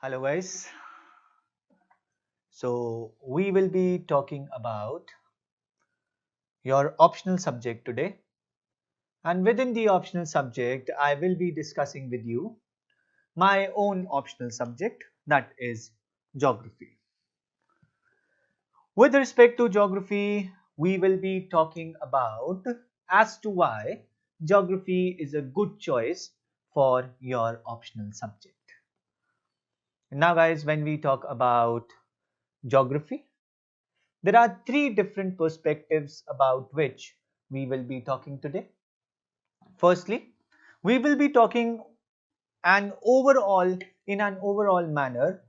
Hello guys. So we will be talking about your optional subject today, and within the optional subject I will be discussing with you my own optional subject, that is geography. With respect to geography, we will be talking about as to why geography is a good choice for your optional subject. Now guys, when we talk about geography, there are three different perspectives about which we will be talking today. Firstly, we will be talking in an overall manner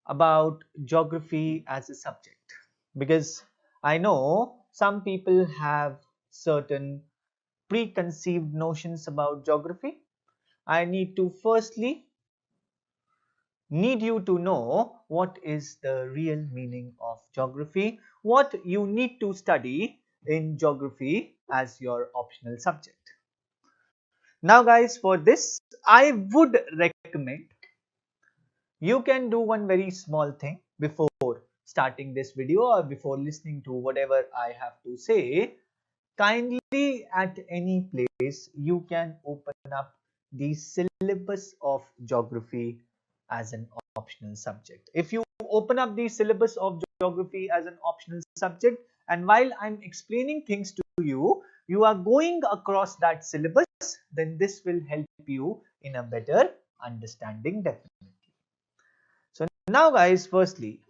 about geography as a subject, because I know some people have certain preconceived notions about geography. I need you to know what is the real meaning of geography, what you need to study in geography as your optional subject. Now guys, for this I would recommend you can do one very small thing before starting this video or before listening to whatever I have to say. Kindly at any place you can open up the syllabus of geography as an optional subject. If you open up the syllabus of geography as an optional subject, and while I'm explaining things to you, you are going across that syllabus, then this will help you in a better understanding definitely. So now guys, firstly,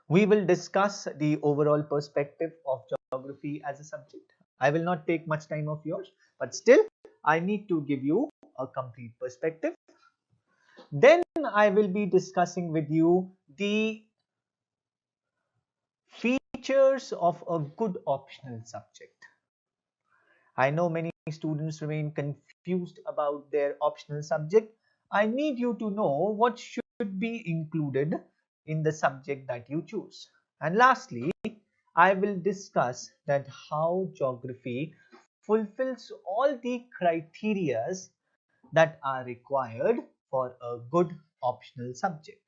we will discuss the overall perspective of geography as a subject. I will not take much time of yours, but still I need to give you a complete perspective. Then I will be discussing with you the features of a good optional subject. I know many students remain confused about their optional subject. I need you to know what should be included in the subject that you choose. And lastly, I will discuss that how geography fulfills all the criterias that are required for a good optional subject.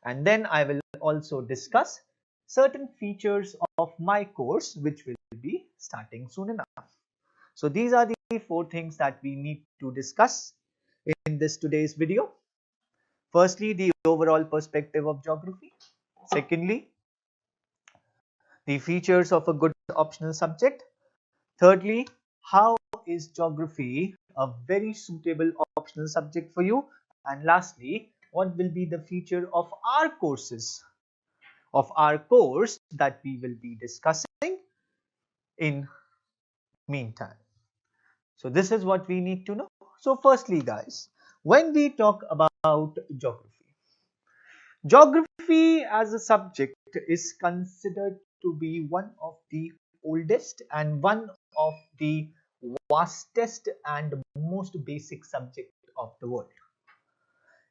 And then I will also discuss certain features of my course which will be starting soon enough. So these are the four things that we need to discuss in this today's video. Firstly, the overall perspective of geography. Secondly, the features of a good optional subject. Thirdly, how is geography a very suitable optional subject for you? And lastly, what will be the feature of our courses, of our course that we will be discussing in meantime? So this is what we need to know. So firstly guys, when we talk about geography as a subject is considered to be one of the oldest and one of the vastest and most basic subject of the world.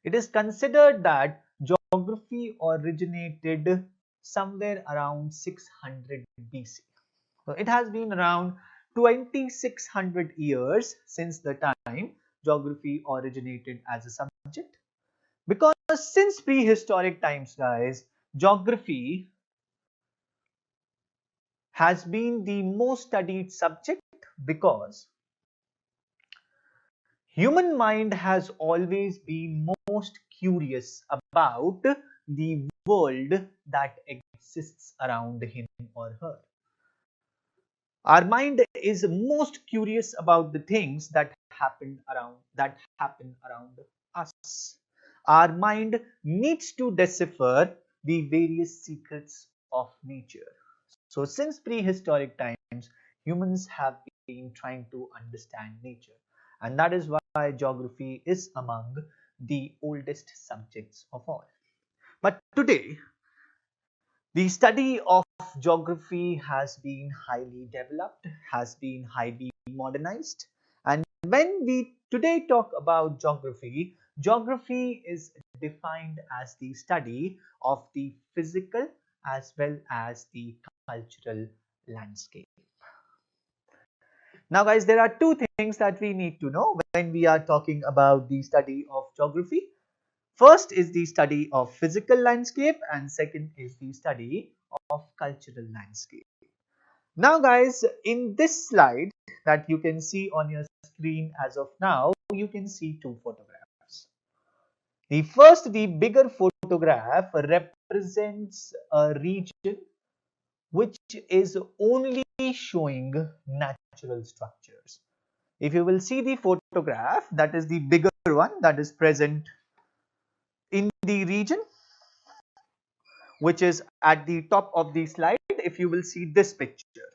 It is considered that geography originated somewhere around 600 BC. So it has been around 2600 years since the time geography originated as a subject. Because since prehistoric times, guys, geography has been the most studied subject because human mind has always been most curious about the world that exists around him or her. Our mind is most curious about the things that happen around us. Our mind needs to decipher the various secrets of nature. So since prehistoric times, humans have been trying to understand nature, and that is why geography is among the oldest subjects of all. But today, the study of geography has been highly developed, has been highly modernized. And when we today talk about geography, geography is defined as the study of the physical as well as the cultural landscape. Now guys, there are two things that we need to know when we are talking about the study of geography. First is the study of physical landscape and second is the study of cultural landscape. Now guys, in this slide that you can see on your screen as of now, you can see two photographs. The first, the bigger photograph represents a region which is only showing natural structures. If you will see the photograph, that is the bigger one that is present in the region which is at the top of the slide. If you will see this picture,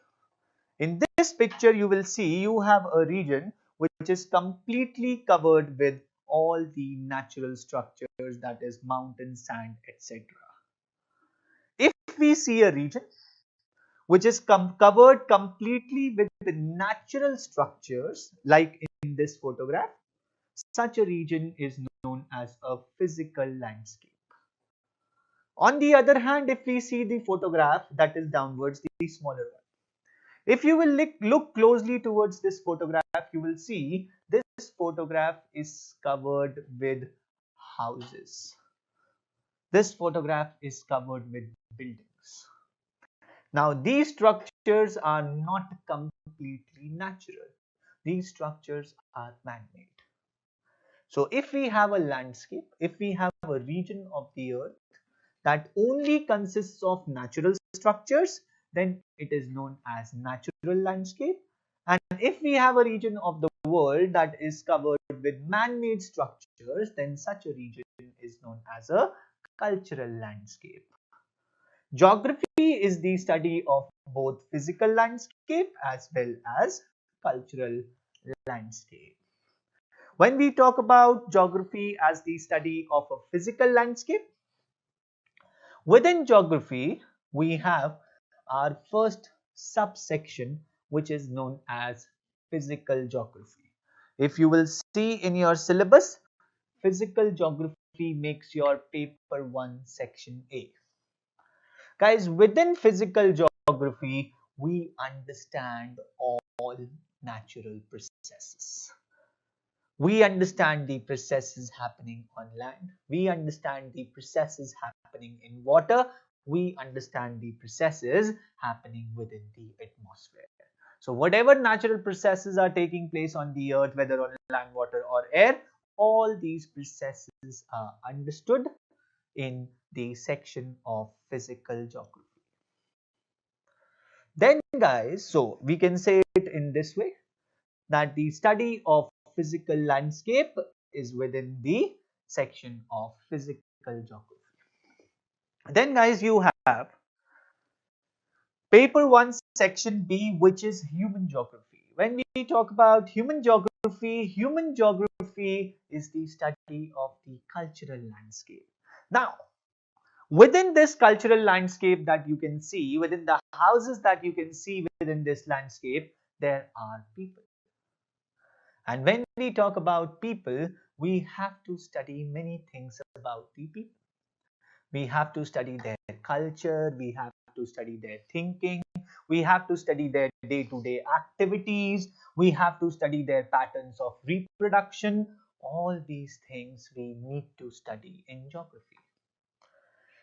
in this picture you will see you have a region which is completely covered with all the natural structures, that is mountain, sand, etc. If we see a region which is covered completely with the natural structures like in this photograph, such a region is known as a physical landscape. On the other hand, if we see the photograph that is downwards, the smaller one, if you will look closely towards this photograph, you will see this photograph is covered with houses. This photograph is covered with buildings. Now, these structures are not completely natural. These structures are man-made. So, if we have a landscape, if we have a region of the earth that only consists of natural structures, then it is known as natural landscape. And if we have a region of the world that is covered with man-made structures, then such a region is known as a cultural landscape. Geography is the study of both physical landscape as well as cultural landscape. When we talk about geography as the study of a physical landscape, within geography, we have our first subsection which is known as physical geography. If you will see in your syllabus, physical geography makes your paper 1 section A. Guys, within physical geography, we understand all natural processes. We understand the processes happening on land. We understand the processes happening in water. We understand the processes happening within the atmosphere. So whatever natural processes are taking place on the earth, whether on land, water or air, all these processes are understood in the section of physical geography. Then guys, so we can say it in this way, that the study of physical landscape is within the section of physical geography. Then guys, you have paper 1 section B, which is human geography. When we talk about human geography is the study of the cultural landscape. Now, within this cultural landscape that you can see, within the houses that you can see within this landscape, there are people. And when we talk about people, we have to study many things about the people. We have to study their culture, we have to study their thinking, we have to study their day-to-day activities, we have to study their patterns of reproduction. All these things we need to study in geography.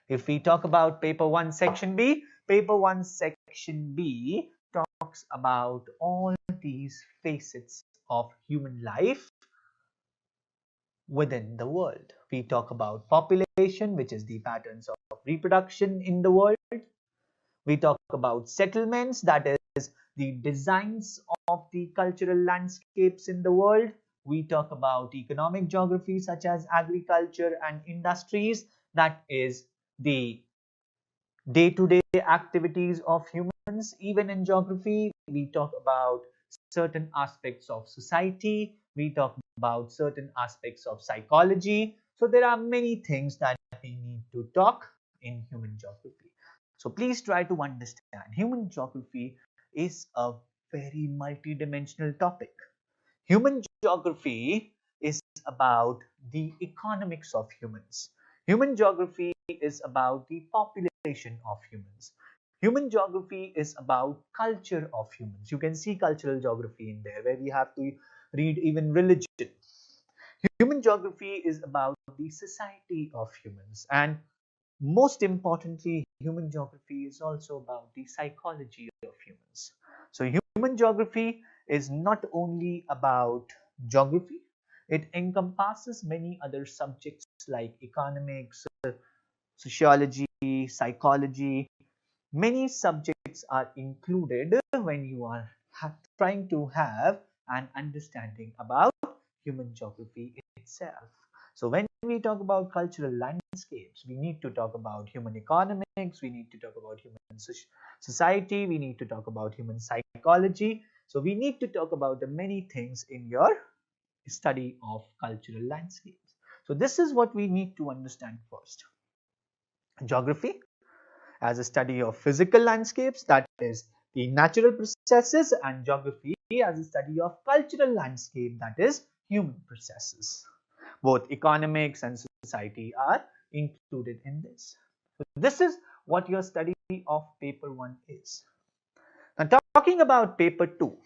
If we talk about paper 1 section B, paper 1 section B talks about all these facets of human life within the world. We talk about population, which is the patterns of reproduction in the world. We talk about settlements, that is the designs of the cultural landscapes in the world. We talk about economic geography such as agriculture and industries, that is the day-to-day activities of humans. Even in geography, we talk about certain aspects of society, we talk about certain aspects of psychology. So there are many things that we need to talk in human geography. So please try to understand, human geography is a very multi-dimensional topic. Human geography is about the economics of humans. Human geography is about the population of humans. Human geography is about culture of humans. You can see cultural geography in there where we have to read even religion. Human geography is about about the society of humans, and most importantly, human geography is also about the psychology of humans. So human geography is not only about geography, it encompasses many other subjects like economics, sociology, psychology. Many subjects are included when you are trying to have an understanding about human geography itself. So when we talk about cultural landscapes, we need to talk about human economics, we need to talk about human society, we need to talk about human psychology. So we need to talk about the many things in your study of cultural landscapes. So this is what we need to understand first. Geography as a study of physical landscapes, that is the natural processes, and geography as a study of cultural landscape, that is human processes. Both economics and society are included in this. So this is what your study of paper 1 is. Now talking about paper 2.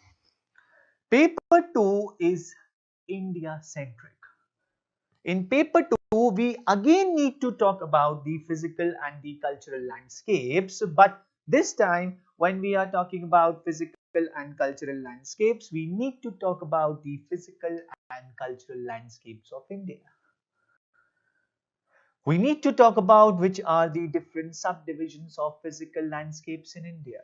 Paper 2 is India centric. In paper 2, we again need to talk about the physical and the cultural landscapes, but this time when we are talking about physical and cultural landscapes, we need to talk about the physical and cultural landscapes of India. We need to talk about which are the different subdivisions of physical landscapes in India.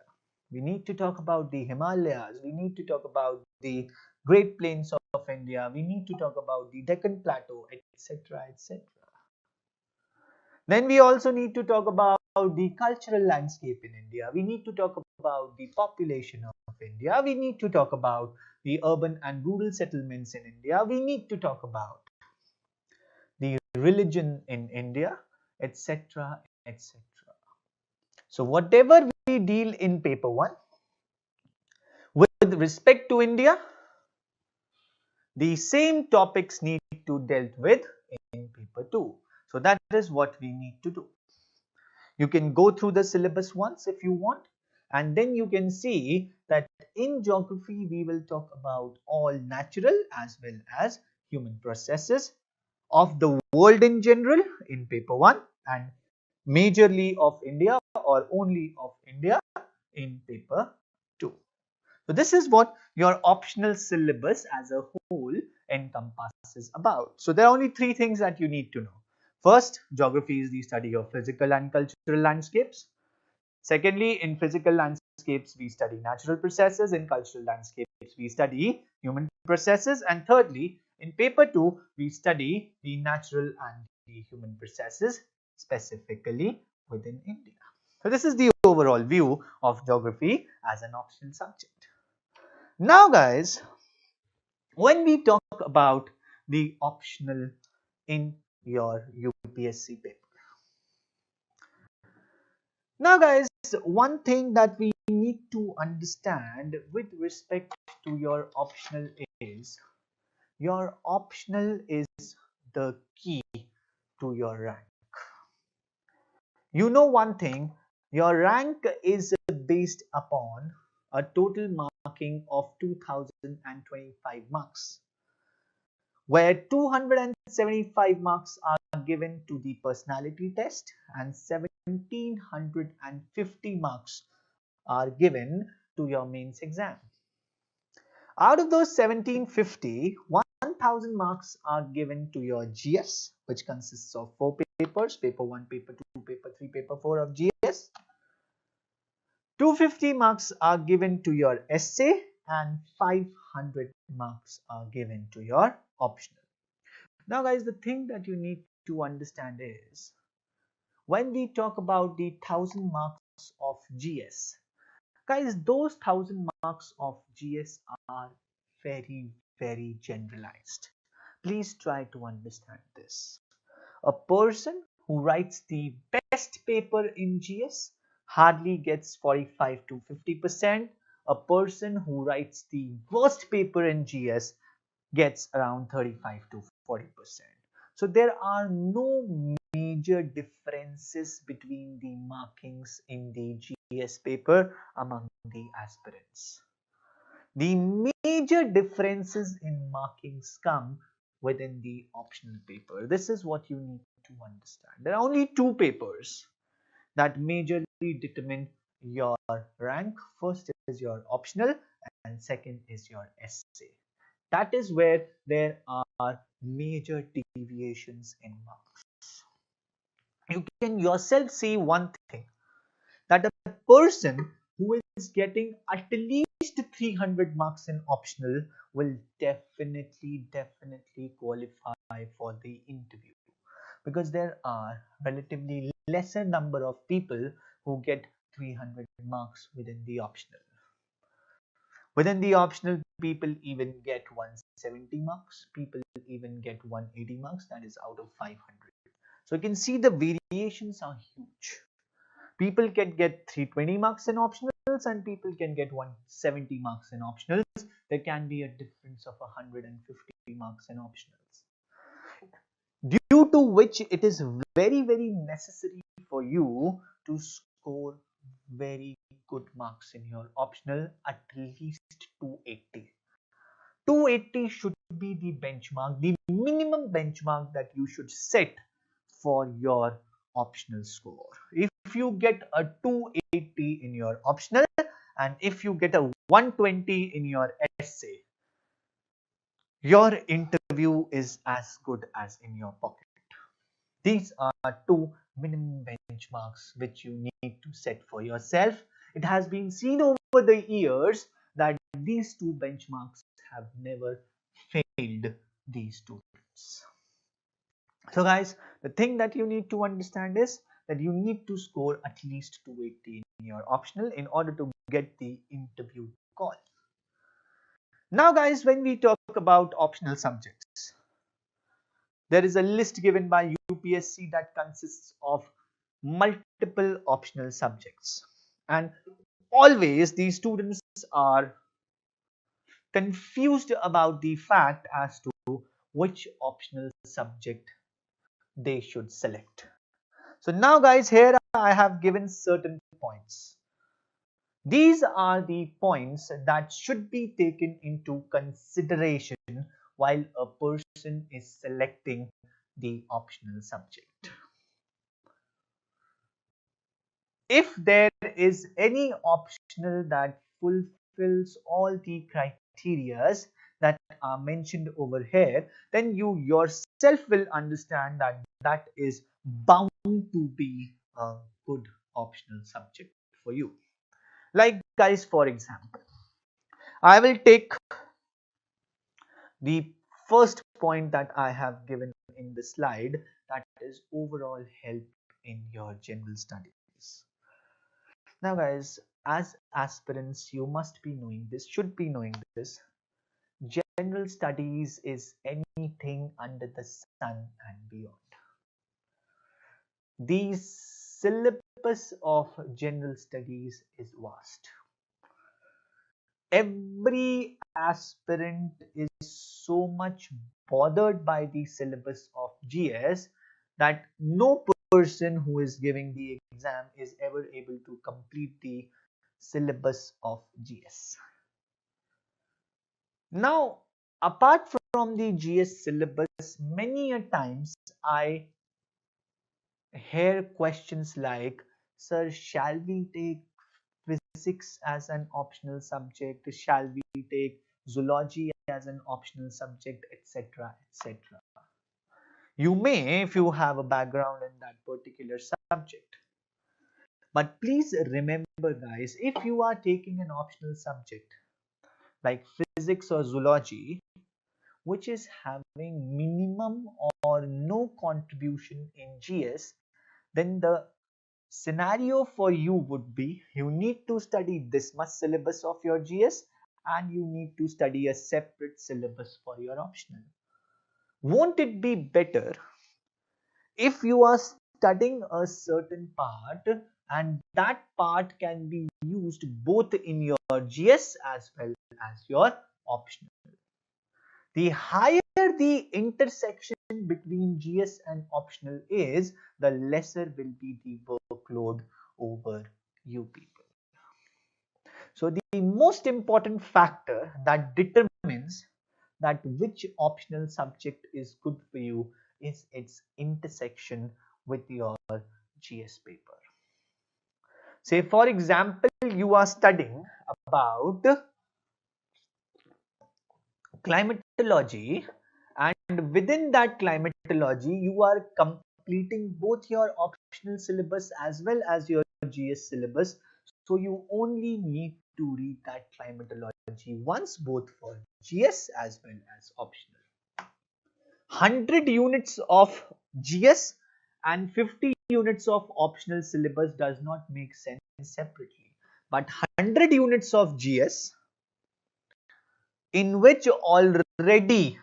We need to talk about the Himalayas. We need to talk about the Great Plains of India. We need to talk about the Deccan Plateau, etc., etc. Then we also need to talk about the cultural landscape in India. We need to talk about the population of India. We need to talk about the urban and rural settlements in India. We need to talk about the religion in India, etc., etc. So whatever we deal in paper 1, with respect to India, the same topics need to dealt with in paper 2. So that is what we need to do. You can go through the syllabus once if you want, and then you can see that in geography we will talk about all natural as well as human processes of the world in general in paper 1, and majorly of India or only of India in paper 2. So this is what your optional syllabus as a whole encompasses about. So there are only 3 things that you need to know. First, geography is the study of physical and cultural landscapes. Secondly, in physical landscapes, we study natural processes. In cultural landscapes, we study human processes. And thirdly, in paper 2, we study the natural and the human processes specifically within India. So this is the overall view of geography as an optional subject. Now guys, when we talk about the optional in your UPSC paper. Now guys, one thing that we need to understand with respect to your optional is, your optional is the key to your rank. You know one thing, your rank is based upon a total marking of 2025 marks, where 275 marks are given to the personality test and 1750 marks are given to your mains exam. Out of those 1750, 1000 marks are given to your GS, which consists of 4 papers, paper 1, paper 2, paper 3, paper 4 of GS. 250 marks are given to your essay and 500 marks are given to your optional. Now guys, the thing that you need to understand is, when we talk about the 1000 marks of GS, guys, those 1000 marks of GS are very generalized. Please try to understand this. A person who writes the best paper in GS hardly gets 45 to 50%. A person who writes the worst paper in GS gets around 35 to 40%. So there are no major differences between the markings in the GS paper among the aspirants. The major differences in markings come within the optional paper. This is what you need to understand. There are only two papers that majorly determine your rank. First is your optional and second is your essay. That is where there are major deviations in marks. You can yourself see one thing, that a person who is getting at least 300 marks in optional will definitely qualify for the interview, because there are relatively lesser number of people who get 300 marks within the optional. Within the optional, people even get 170 marks, people even get 180 marks, that is out of 500. So you can see the variations are huge. People can get 320 marks in optionals and people can get 170 marks in optionals. There can be a difference of 150 marks in optionals, due to which it is very necessary for you to score very good marks in your optional, at least 280. 280 should be the benchmark, the minimum benchmark that you should set for your optional score. If you get a 280 in your optional and if you get a 120 in your essay, your interview is as good as in your pocket. These are two minimum benchmarks which you need to set for yourself. It has been seen over the years that these two benchmarks have never failed these students. So guys, the thing that you need to understand is that you need to score at least 280 in your optional in order to get the interview call. Now guys, when we talk about optional subjects, there is a list given by UPSC that consists of multiple optional subjects, and always these students are confused about the fact as to which optional subject they should select. So now guys, here I have given certain points. These are the points that should be taken into consideration while a person is selecting the optional subject. If there is any optional that fulfills all the criteria that are mentioned over here, then you yourself will understand that that is bound to be a good optional subject for you. Like guys, for example, I will take the first point that I have given in the slide, that is overall help in your general studies. Now guys, as aspirants, you must be knowing this, should be knowing this. General studies is anything under the sun and beyond. The syllabus of general studies is vast. Every aspirant is so much bothered by the syllabus of GS that no person who is giving the exam is ever able to complete the syllabus of GS. Now, apart from the GS syllabus, many a times I hear questions like, sir, shall we take physics as an optional subject? Shall we take zoology as an optional subject, etc., etc.? You may, if you have a background in that particular subject. But please remember guys, if you are taking an optional subject like physics or zoology, which is having minimum or no contribution in GS, then the scenario for you would be, you need to study this much syllabus of your GS and you need to study a separate syllabus for your optional. Won't it be better if you are studying a certain part and that part can be used both in your GS as well as your optional? The higher the intersection between GS and optional is, the lesser will be the workload over you people. So the most important factor that determines that which optional subject is good for you is its intersection with your GS paper. Say for example, you are studying about climatology, and within that climatology you are completing both your optional syllabus as well as your GS syllabus, so you only need to read that climatology once, both for GS as well as optional. 100 units of GS and 50 units of optional syllabus does not make sense separately, but 100 units of GS in which already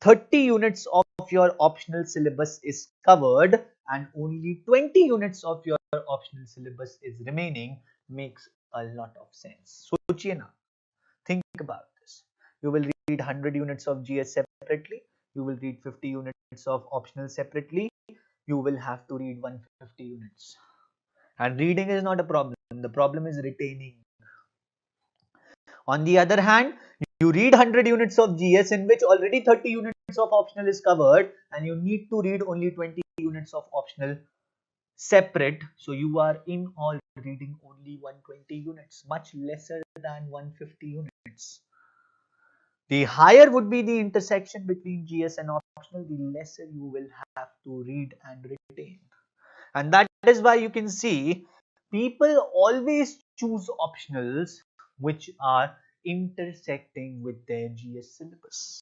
30 units of your optional syllabus is covered and only 20 units of your optional syllabus is remaining makes a lot of sense. Sochiye na, think about this. You will read 100 units of GS separately, you will read 50 units of optional separately, you will have to read 150 units. And reading is not a problem, the problem is retaining. On the other hand, you read 100 units of GS in which already 30 units of optional is covered and you need to read only 20 units of optional separate. So you are in all reading only 120 units, much lesser than 150 units. The higher would be the intersection between GS and optional, the lesser you will have to read and retain. And that is why you can see people always choose optionals which are intersecting with their GS syllabus.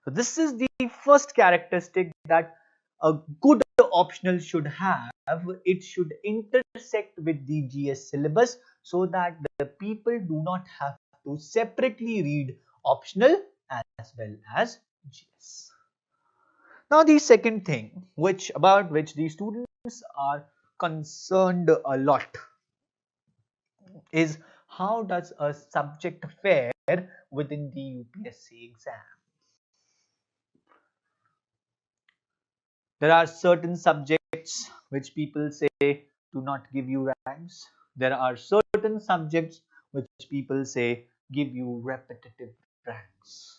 So this is the first characteristic that a good optional should have. It should intersect with the GS syllabus so that the people do not have to separately read optional as well as GS. Now the second thing about which the students are concerned a lot is how does a subject fare within the UPSC exam. There are certain subjects which people say do not give you ranks. There are certain subjects which people say give you repetitive ranks.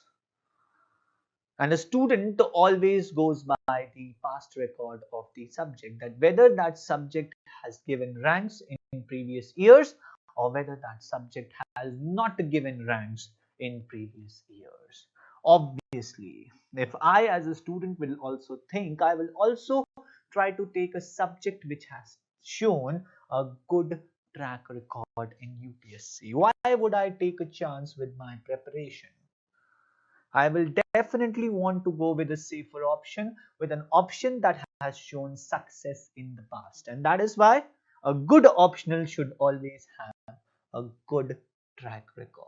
And a student always goes by the past record of the subject, that whether that subject has given ranks in previous years or whether that subject has not given ranks in previous years. Obviously, if I as a student will also think, I will also try to take a subject which has shown a good track record in UPSC. Why would I take a chance with my preparation? I will definitely want to go with a safer option, with an option that has shown success in the past. And that is why a good optional should always have a good track record.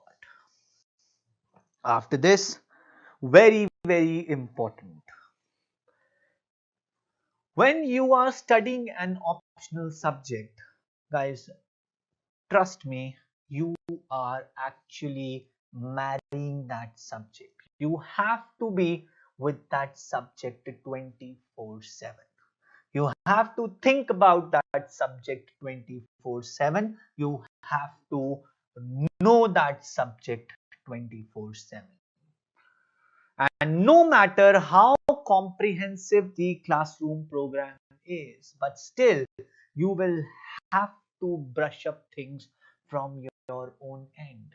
After this, very, very important. When you are studying an optional subject, guys, trust me, you are actually marrying that subject. You have to be with that subject 24/7. You have to think about that subject 24/7. You have to know that subject 24/7. And no matter how comprehensive the classroom program is, but still you will have to brush up things from your own end.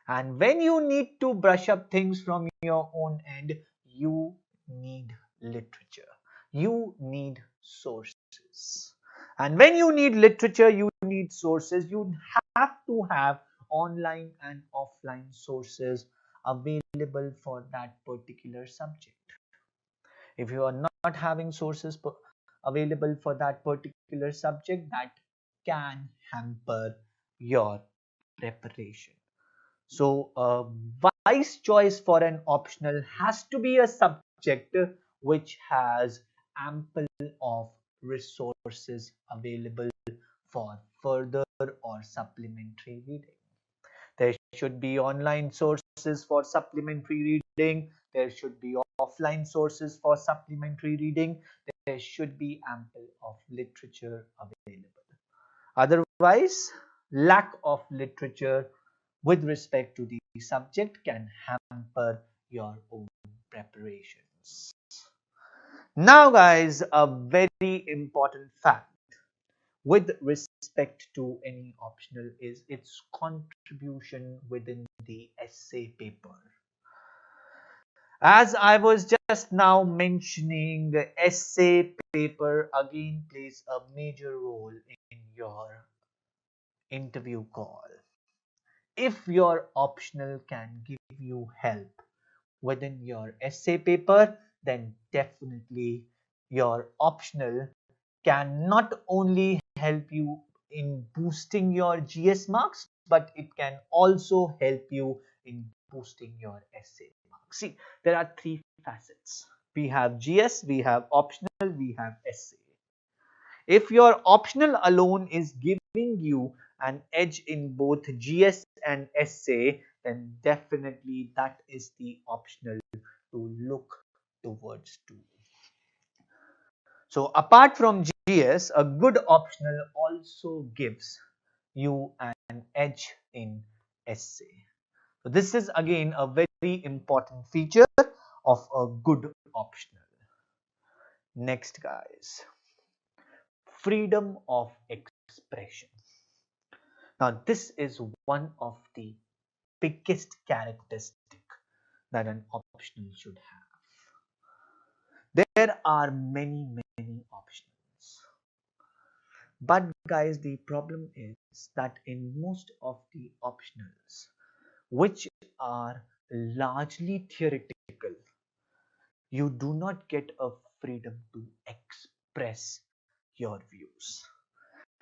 And when you need to brush up things from your own end, you need literature. You need sources. And when you need literature, you need sources. You have to have online and offline sources available for that particular subject. If you are not having sources available for that particular subject, that can hamper your preparation. So a wise choice for an optional has to be a subject which has ample of resources available for further or supplementary reading. There should be online sources for supplementary reading. There should be offline sources for supplementary reading. There should be ample of literature available. Otherwise, lack of literature with respect to the subject can hamper your own preparations. Now guys, a very important fact with respect to any optional is its contribution within the essay paper. As I was just now mentioning, the essay paper again plays a major role in your interview call. If your optional can give you help within your essay paper, then definitely your optional can not only help you in boosting your GS marks, but it can also help you in boosting your essay marks. See, there are three facets. We have GS, we have optional, we have essay. If your optional alone is giving you an edge in both GS and essay, then definitely that is the optional to look towards too. So apart from GS, a good optional also gives you an edge in essay. So this is again a very important feature of a good optional. Next guys, freedom of expression. Now this is one of the biggest characteristic that an optional should have. There are many optionals. But guys, the problem is that in most of the optionals, which are largely theoretical, you do not get a freedom to express your views.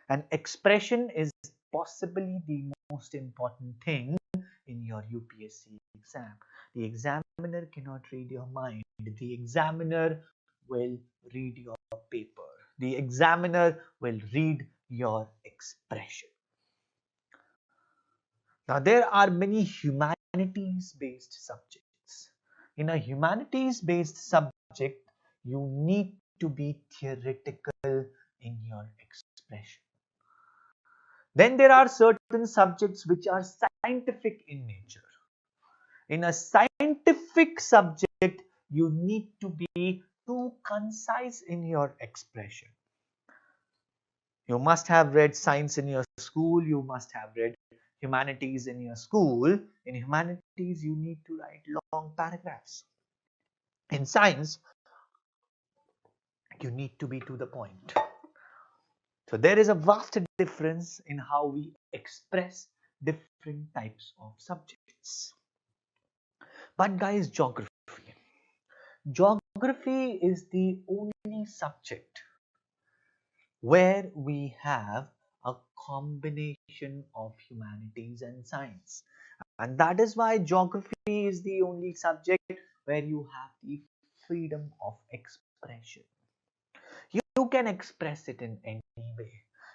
And expression is possibly the most important thing in your UPSC exam. The examiner cannot read your mind. The examiner will read your paper. The examiner will read your expression. Now, there are many humanities-based subjects. In a humanities-based subject, you need to be theoretical in your expression. Then there are certain subjects which are scientific in nature. In a scientific subject, you need to be too concise in your expression. You must have read science in your school, you must have read humanities in your school. In humanities, you need to write long paragraphs. In science, you need to be to the point. So there is a vast difference in how we express different types of subjects. But guys, geography. Geography is the only subject where we have a combination of humanities and science. And that is why geography is the only subject where you have the freedom of expression. You can express it in any way.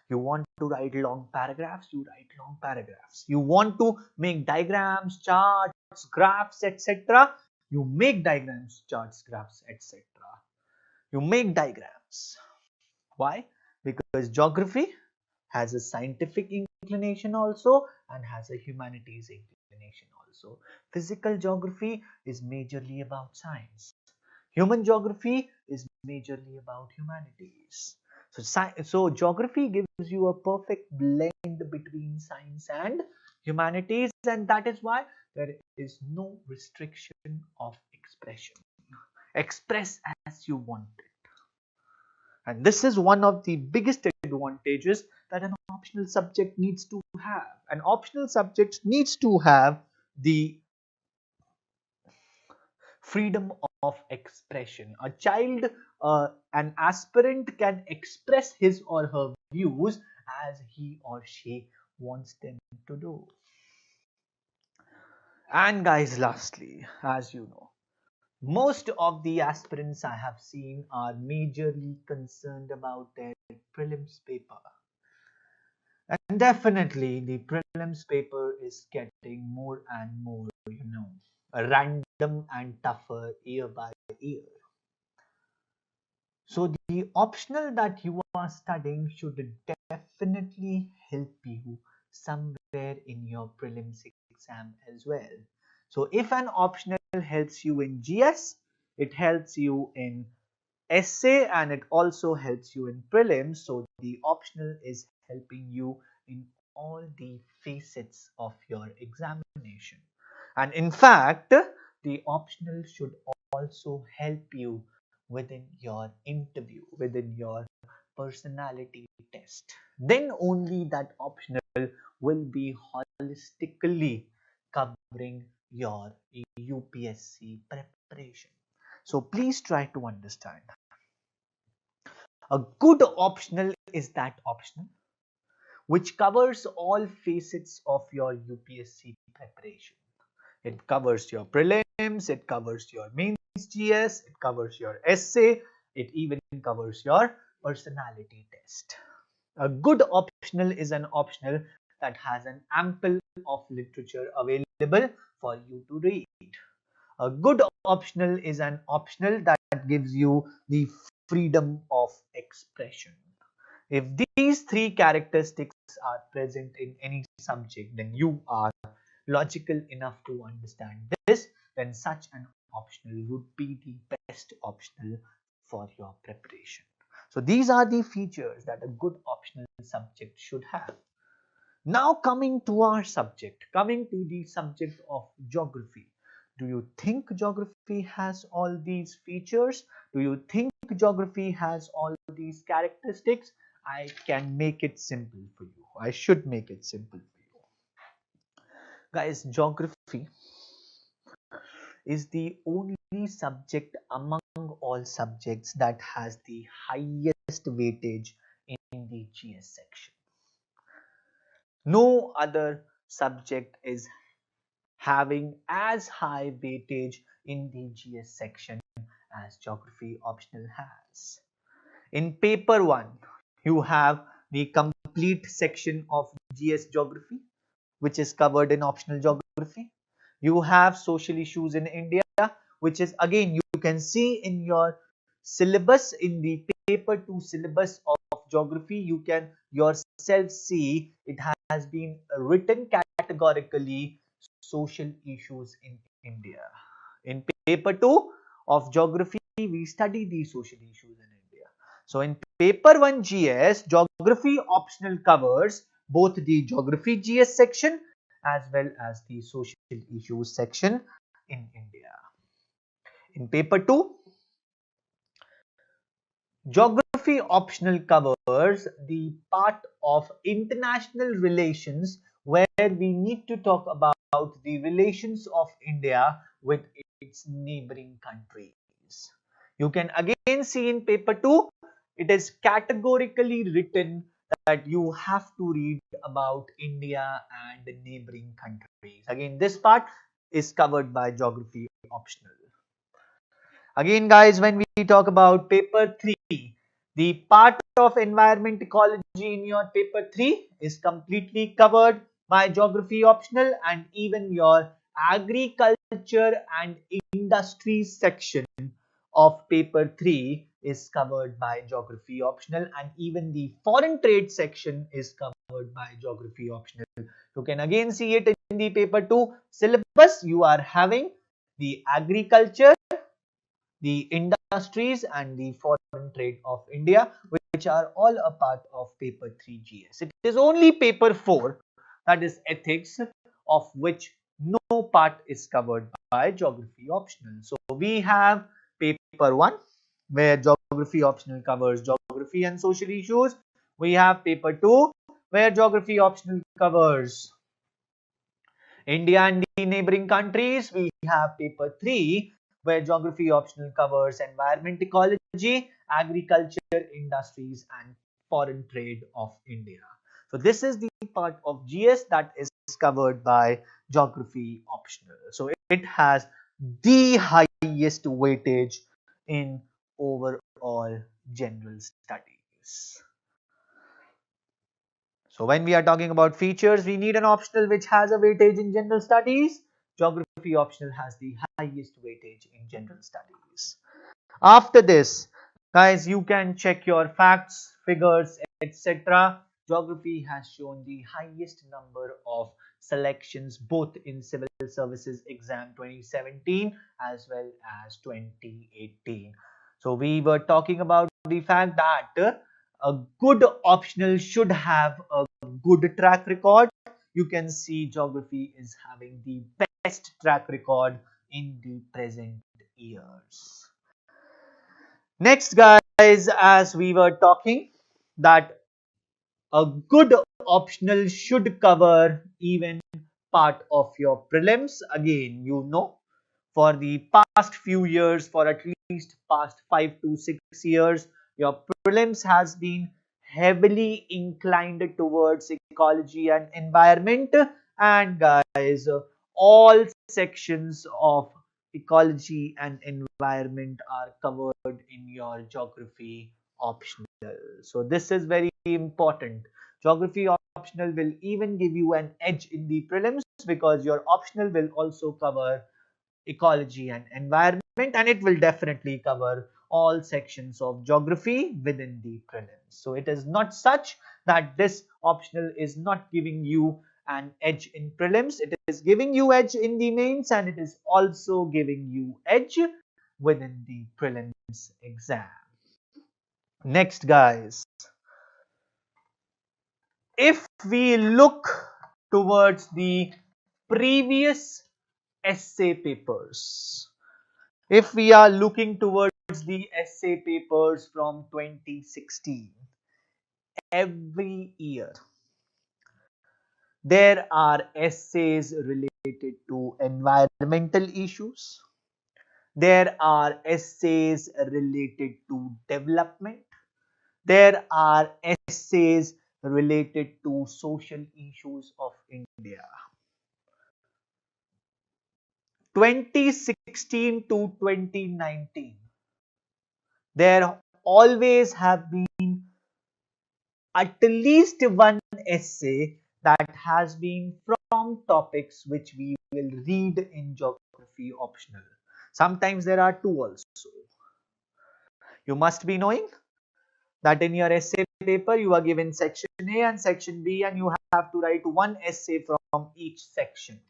You want to write long paragraphs, you write long paragraphs. You want to make diagrams, charts, graphs, etc. You make diagrams, charts, graphs, etc. You make diagrams. Why? Because geography has a scientific inclination also and has a humanities inclination also. Physical geography is majorly about science. Human geography is majorly about humanities. So geography gives you a perfect blend between science and humanities, and that is why there is no restriction of expression. Express as you want it. And this is one of the biggest advantages that an optional subject needs to have. An optional subject needs to have the freedom of expression. A child, an aspirant can express his or her views as he or she wants them to do. And guys, lastly, as you know, most of the aspirants I have seen are majorly concerned about their prelims paper. And definitely the prelims paper is getting more and more, random and tougher year by year. So the optional that you are studying should definitely help you somewhere in your prelims exam as well. So if an optional helps you in GS, it helps you in essay, and it also helps you in prelims. So the optional is helping you in all the facets of your examination. And in fact, the optional should also help you within your interview, within your personality test. Then only that optional will be holistically covering your UPSC preparation. So please try to understand. A good optional is that optional which covers all facets of your UPSC preparation. It covers your prelims, it covers your mains GS, it covers your essay, it even covers your personality test. A good optional is an optional that has an ample of literature available for you to read. A good optional is an optional that gives you the freedom of expression. If these three characteristics are present in any subject, then you are logical enough to understand this, then such an optional would be the best optional for your preparation. So these are the features that a good optional subject should have. Now coming to our subject, coming to the subject of geography. Do you think geography has all these features? Do you think geography has all these characteristics? I can make it simple for you. I should make it simple for you. Guys, geography is the only subject among all subjects that has the highest weightage in the GS section. No other subject is having as high weightage in the GS section as geography optional has. In paper 1, you have the complete section of GS geography, which is covered in optional geography. You have social issues in India, which is again you can see in your syllabus, in the paper 2 syllabus of geography. You can yourself see it has been written categorically, social issues in India. In paper 2 of geography, we study the social issues in India. So in paper 1 GS, geography optional covers both the geography GS section as well as the social issues section in India. In paper 2, geography optional covers the part of international relations where we need to talk about the relations of India with its neighboring countries. You can again see in paper 2, it is categorically written that you have to read about India and the neighboring countries. Again, this part is covered by geography optional. Again, guys, when we talk about paper 3, the part of environment ecology in your paper 3 is completely covered by geography optional, and even your agriculture and industry section of paper 3 is covered by geography optional, and even the foreign trade section is covered by geography optional. You can again see it in the paper 2 syllabus. You are having the agriculture, the industries and the foreign trade of India, which are all a part of paper 3 GS. It is only paper 4, that is ethics, of which no part is covered by geography optional. So we have paper 1 where geography optional covers geography and social issues. We have paper 2 where geography optional covers India and the neighboring countries. We have paper 3 where geography optional covers environment ecology, agriculture, industries and foreign trade of India. So this is the part of GS that is covered by geography optional. So it has the highest weightage in overall general studies. So when we are talking about features, we need an optional which has a weightage in general studies. Geography optional has the highest weightage in general studies. After this, guys, you can check your facts, figures, etc. Geography has shown the highest number of selections both in Civil Services Exam 2017 as well as 2018. So we were talking about the fact that a good optional should have a good track record. You can see geography is having the best track record in the present years. Next, guys, as we were talking, that a good optional should cover even part of your prelims. Again, you know, for the past few years, for at least past 5 to 6 years, your prelims has been heavily inclined towards ecology and environment. And guys, all sections of ecology and environment are covered in your geography optional. So this is very important. Geography optional will even give you an edge in the prelims because your optional will also cover ecology and environment, and it will definitely cover all sections of geography within the prelims. So it is not such that this optional is not giving you an edge in prelims. It is giving you edge in the mains, and it is also giving you edge within the prelims exam. Next, guys, if we look towards the previous essay papers, if we are looking towards the essay papers from 2016, every year there are essays related to environmental issues, there are essays related to development, there are essays related to social issues of India. 2016 to 2019, there always have been at least one essay that has been from topics which we will read in geography optional. Sometimes there are two also. You must be knowing that in your essay paper you are given section A and section B, and you have to write one essay from each section.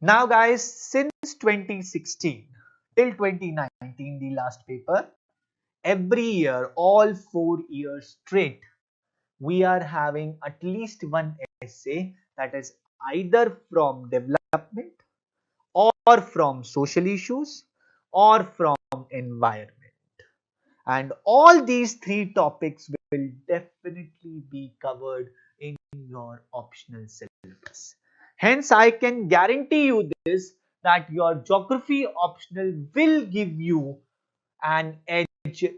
Now guys, since 2016 till 2019, the last paper, every year, all 4 years straight, we are having at least one essay that is either from development or from social issues or from environment. And all these three topics will definitely be covered in your optional syllabus. Hence, I can guarantee you this, that your geography optional will give you an edge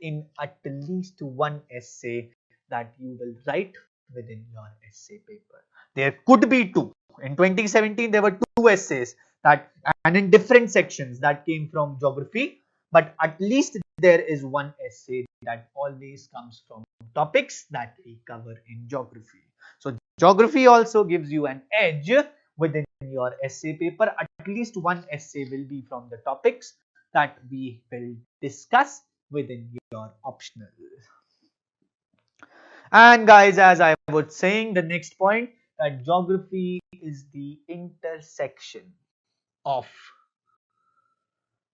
in at least one essay that you will write within your essay paper. There could be two. In 2017, there were two essays that, and in different sections, that came from geography, but at least there is one essay that always comes from topics that we cover in geography. So geography also gives you an edge within your essay paper. At least one essay will be from the topics that we will discuss within your optional. And guys, as I was saying, the next point, that geography is the intersection of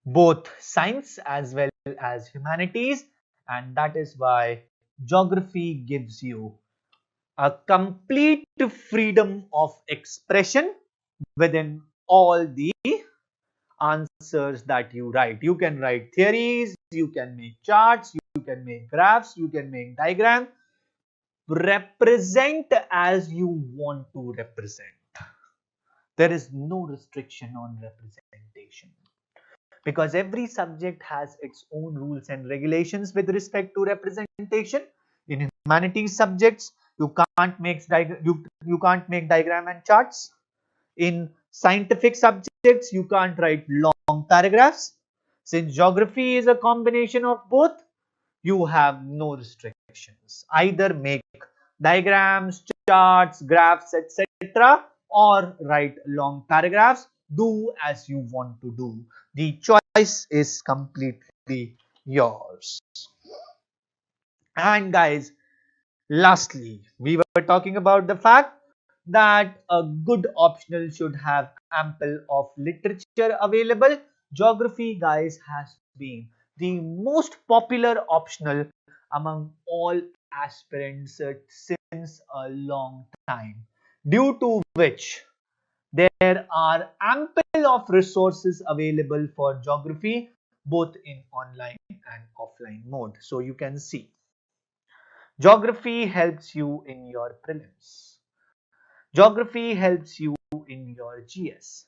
both science as well as humanities, and that is why geography gives you a complete freedom of expression within all the answers that you write. You can write theories, you can make charts, you can make graphs, you can make diagrams, represent as you want to represent. There is no restriction on representation, because every subject has its own rules and regulations with respect to representation. In humanities subjects, you can't make diagram and charts. In scientific subjects, you can't write long paragraphs. Since geography is a combination of both, you have no restrictions. Either make diagrams, charts, graphs, etc., or write long paragraphs. Do as you want to do. The choice is completely yours. And guys, lastly, we were talking about the fact that a good optional should have ample of literature available. Geography, guys, has been the most popular optional among all aspirants since a long time, due to which there are ample of resources available for geography both in online and offline mode. So you can see geography helps you in your prelims. Geography helps you in your GS.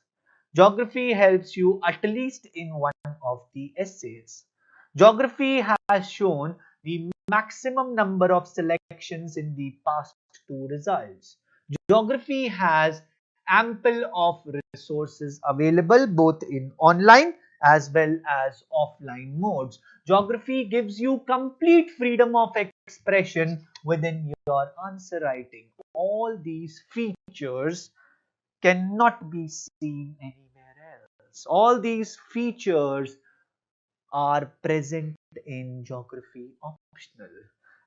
Geography helps you at least in one of the essays. Geography has shown the maximum number of selections in the past two results. Geography has ample of resources available both in online as well as offline modes. Geography gives you complete freedom of expression within your answer writing. All these features cannot be seen anywhere else. All these features are present in geography optional.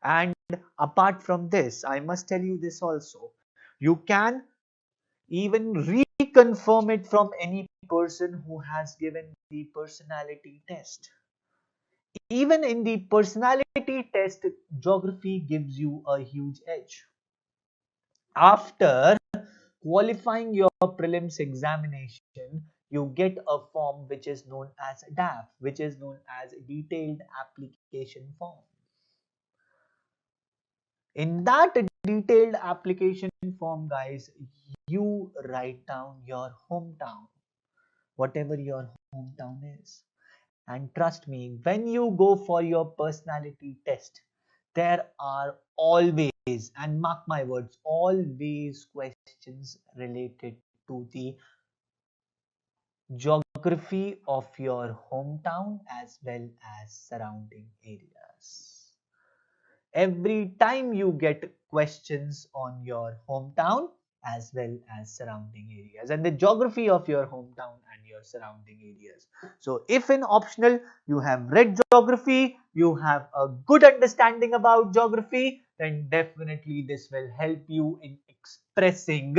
And apart from this, I must tell you this also. You can even reconfirm it from any person who has given the personality test. Even in the personality test, geography gives you a huge edge. After qualifying your prelims examination, you get a form which is known as DAF, which is known as Detailed Application Form. In that detailed application form, guys, you write down your hometown, whatever your hometown is. And trust me, when you go for your personality test, there are always, and mark my words, always questions related to the geography of your hometown as well as surrounding areas. Every time you get questions on your hometown as well as surrounding areas and the geography of your hometown and your surrounding areas. So if in optional you have read geography, you have a good understanding about geography, then definitely this will help you in expressing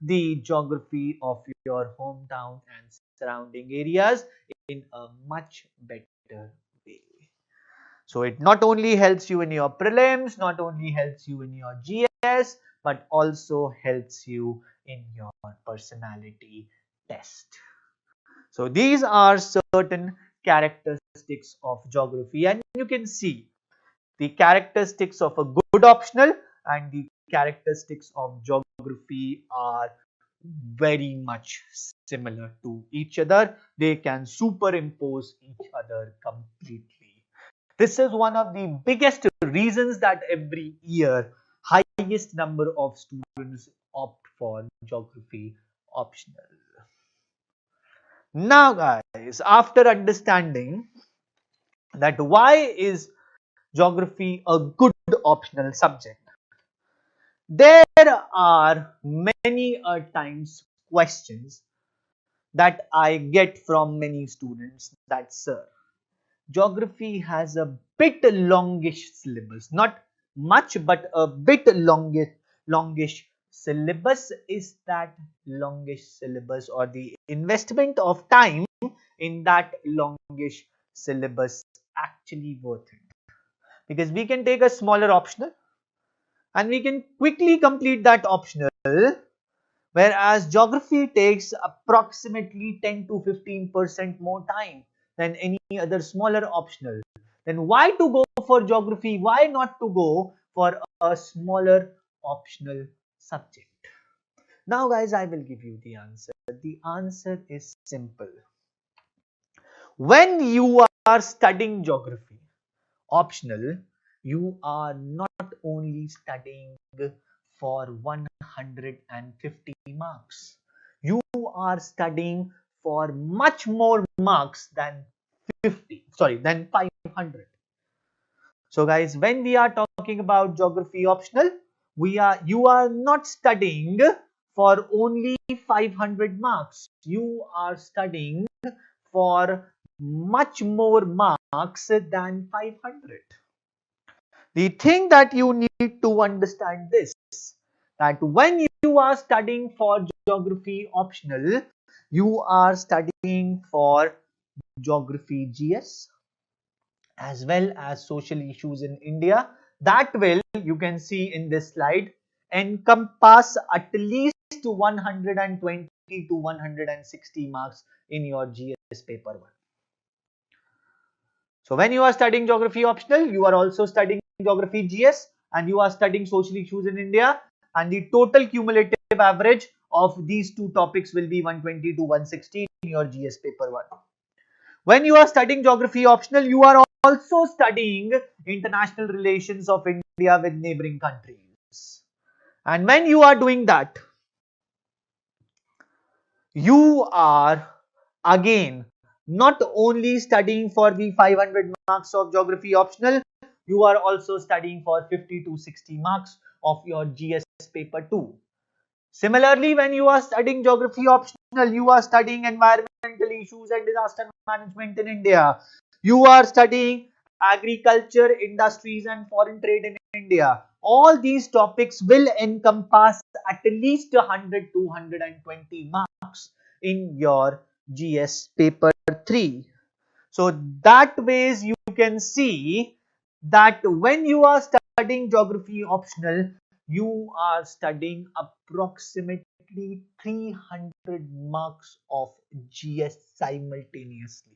the geography of your hometown and surrounding areas in a much better way. So it not only helps you in your prelims, not only helps you in your GS, but also helps you in your personality test. So these are certain characteristics of geography, and you can see the characteristics of a good optional and the characteristics of geography are very much similar to each other. They can superimpose each other completely. This is one of the biggest reasons that every year highest number of students opt for geography optional. Now guys, after understanding that why is geography a good optional subject, there are many times questions that I get from many students that sir, geography has a bit longish syllabus, not much but a bit longish syllabus. Is that longish syllabus or the investment of time in that longish syllabus actually worth it? Because we can take a smaller optional and we can quickly complete that optional, whereas geography takes approximately 10 to 15% more time than any other smaller optional. Then why to go for geography? Why not to go for a smaller optional subject? Now guys, I will give you the answer. The answer is simple. When you are studying geography optional, you are not only studying for 150 marks. You are studying for much more marks than 500. So guys, when we are talking about geography optional, you are not studying for only 500 marks. You are studying for much more marks than 500. The thing that you need to understand this, that when you you are studying for geography optional, you are studying for geography GS as well as social issues in India. That will, you can see in this slide, encompass at least 120 to 160 marks in your GS paper 1. So when you are studying geography optional, you are also studying geography GS and you are studying social issues in India, and the total cumulative average of these two topics will be 120 to 160 in your GS paper 1. When you are studying geography optional, you are also studying international relations of India with neighboring countries. And when you are doing that, you are again not only studying for the 500 marks of geography optional, you are also studying for 50 to 60 marks of your GS paper 2. Similarly, when you are studying geography optional, you are studying environmental issues and disaster management in India. You are studying agriculture, industries and foreign trade in India. All these topics will encompass at least 100 to 120 marks in your GS paper 3. So that ways you can see that when you are studying geography optional, you are studying approximately 300 marks of GS simultaneously.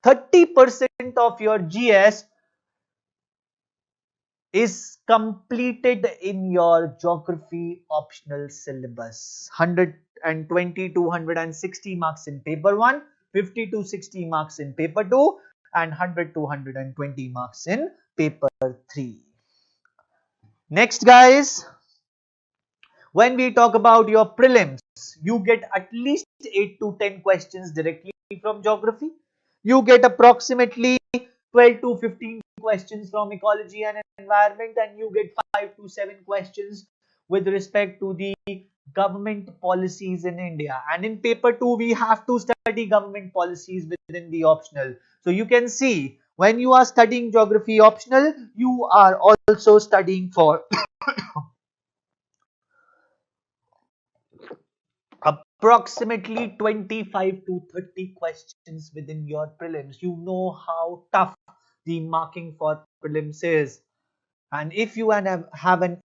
30% of your GS is completed in your geography optional syllabus. 120 to 160 marks in paper 1, 50 to 60 marks in paper 2 and 100 to 120 marks in paper 3. Next guys, when we talk about your prelims, you get at least 8 to 10 questions directly from geography. You get approximately 12 to 15 questions from ecology and environment, and you get 5 to 7 questions with respect to the government policies in India. And in paper 2, we have to study government policies within the optional. So you can see when you are studying geography optional, you are also studying for approximately 25 to 30 questions within your prelims. You know how tough the marking for prelims is. And if you have an